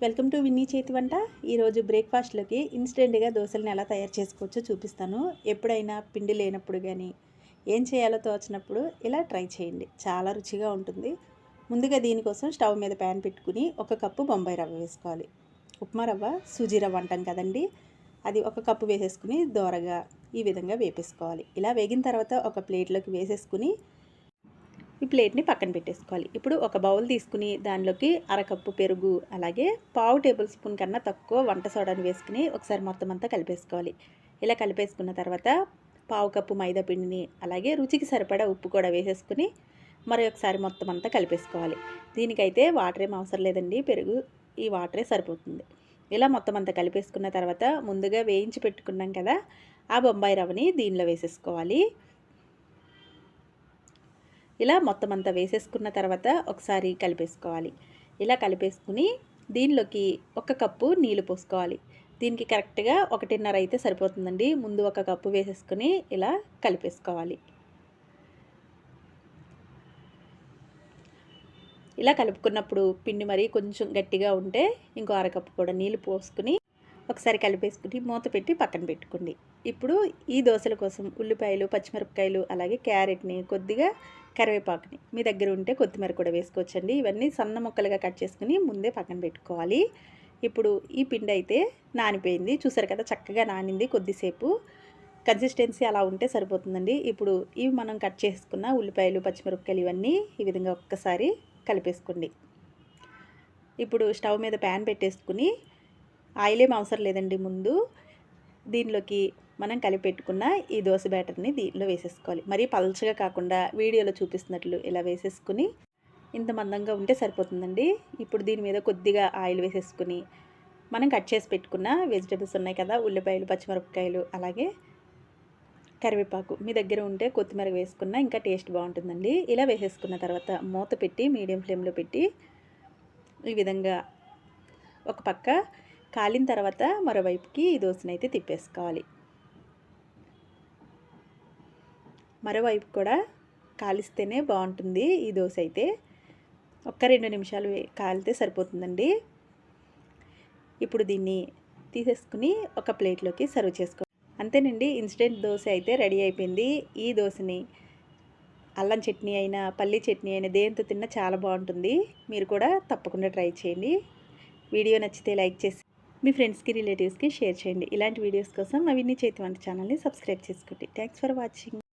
Welcome to Winnie చేతి వంట. ఈరోజు బ్రేక్ఫాస్ట్లోకి ఇన్స్టెంట్గా దోశలను ఎలా తయారు చేసుకోవచ్చో చూపిస్తాను. ఎప్పుడైనా పిండి లేనప్పుడు కానీ ఏం చేయాలో తోచినప్పుడు ఇలా ట్రై చేయండి, చాలా రుచిగా ఉంటుంది. ముందుగా దీనికోసం స్టవ్ మీద ప్యాన్ పెట్టుకుని 1 కప్పు బొంబాయి రవ్వ వేసుకోవాలి. ఉప్మా రవ్వ, సూజీ రవ్వ అంటాం కదండి, అది 1 కప్పు వేసేసుకుని దోరగా ఈ విధంగా వేపేసుకోవాలి. ఇలా వేగిన తర్వాత ఒక ప్లేట్లోకి వేసేసుకుని ఈ ప్లేట్ని పక్కన పెట్టేసుకోవాలి. ఇప్పుడు ఒక బౌల్ తీసుకుని దానిలోకి అరకప్పు పెరుగు, అలాగే పావు టేబుల్ స్పూన్ కన్నా తక్కువ వంట సోడాని వేసుకుని ఒకసారి మొత్తం అంతా కలిపేసుకోవాలి. ఇలా కలిపేసుకున్న తర్వాత పావు కప్పు మైదా పిండిని, అలాగే రుచికి సరిపడా ఉప్పు కూడా వేసేసుకుని మరొకసారి మొత్తం అంతా కలిపేసుకోవాలి. దీనికైతే వాటర్ ఏం అవసరం లేదండి, పెరుగు ఈ వాటరే సరిపోతుంది. ఇలా మొత్తం అంతా కలిపేసుకున్న తర్వాత ముందుగా వేయించి పెట్టుకున్నాం కదా ఆ బొంబాయి రవ్వని దీనిలో వేసేసుకోవాలి. ఇలా మొత్తం అంతా వేసేసుకున్న తర్వాత ఒకసారి కలిపేసుకోవాలి. ఇలా కలిపేసుకుని దీనిలోకి 1 కప్పు నీళ్ళు పోసుకోవాలి. దీనికి కరెక్ట్గా 1.5 అయితే సరిపోతుందండి. ముందు 1 కప్పు వేసేసుకుని ఇలా కలిపేసుకోవాలి. ఇలా కలుపుకున్నప్పుడు పిండి మరీ కొంచెం గట్టిగా ఉంటే ఇంకో అరకప్పు కూడా నీళ్ళు పోసుకుని ఒకసారి కలిపేసుకుని మూత పెట్టి పక్కన పెట్టుకోండి. ఇప్పుడు ఈ దోశల కోసం ఉల్లిపాయలు, పచ్చిమిరపకాయలు, అలాగే క్యారెట్ని, కొద్దిగా కరివేపాకుని, మీ దగ్గర ఉంటే కొత్తిమీర కూడా వేసుకోవచ్చండి. ఇవన్నీ సన్న ముక్కలుగా కట్ చేసుకుని ముందే పక్కన పెట్టుకోవాలి. ఇప్పుడు ఈ పిండి అయితే నానిపోయింది, చూసారు కదా చక్కగా నానింది. కొద్దిసేపు కన్సిస్టెన్సీ అలా ఉంటే సరిపోతుందండి. ఇప్పుడు ఇవి మనం కట్ చేసుకున్న ఉల్లిపాయలు, పచ్చిమిరపకాయలు ఇవన్నీ ఈ విధంగా ఒక్కసారి కలిపేసుకోండి. ఇప్పుడు స్టవ్ మీద ప్యాన్ పెట్టేసుకుని ఆయిల్ ఏం అవసరం లేదండి. ముందు దీనిలోకి మనం కలిపెట్టుకున్న ఈ దోశ బ్యాటర్ని దీనిలో వేసేసుకోవాలి. మరీ పల్చగా కాకుండా వీడియోలో చూపిస్తున్నట్లు ఇలా వేసేసుకుని ఇంత మందంగా ఉంటే సరిపోతుందండి. ఇప్పుడు దీని మీద కొద్దిగా ఆయిల్ వేసేసుకుని మనం కట్ చేసి పెట్టుకున్న వెజిటేబుల్స్ ఉన్నాయి కదా, ఉల్లిపాయలు, పచ్చిమిరపకాయలు, అలాగే కరివేపాకు, మీ దగ్గర ఉంటే కొత్తిమీర వేసుకున్న ఇంకా టేస్ట్ బాగుంటుందండి. ఇలా వేసేసుకున్న తర్వాత మూత పెట్టి మీడియం ఫ్లేమ్లో పెట్టి ఈ విధంగా ఒక పక్క కాలిన తర్వాత మరోవైపుకి ఈ దోశనైతే తిప్పేసుకోవాలి. మరోవైపు కూడా కాలిస్తేనే బాగుంటుంది ఈ దోశ అయితే. 1-2 నిమిషాలు కాలితే సరిపోతుందండి. ఇప్పుడు దీన్ని తీసేసుకుని ఒక ప్లేట్లోకి సర్వ్ చేసుకోవాలి. అంతేనండి, ఇన్స్టెంట్ దోశ అయితే రెడీ అయిపోయింది. ఈ దోశని అల్లం చట్నీ అయినా, పల్లీ చట్నీ అయినా దేంతో తిన్నా చాలా బాగుంటుంది. మీరు కూడా తప్పకుండా ట్రై చేయండి. వీడియో నచ్చితే లైక్ చేసి మీ ఫ్రెండ్స్కి, రిలేటివ్స్కి షేర్ చేయండి. ఇలాంటి వీడియోస్ కోసం మా విన్నీ చేతి వంట ఛానల్ని సబ్స్క్రైబ్ చేసుకోండి. Thanks for watching.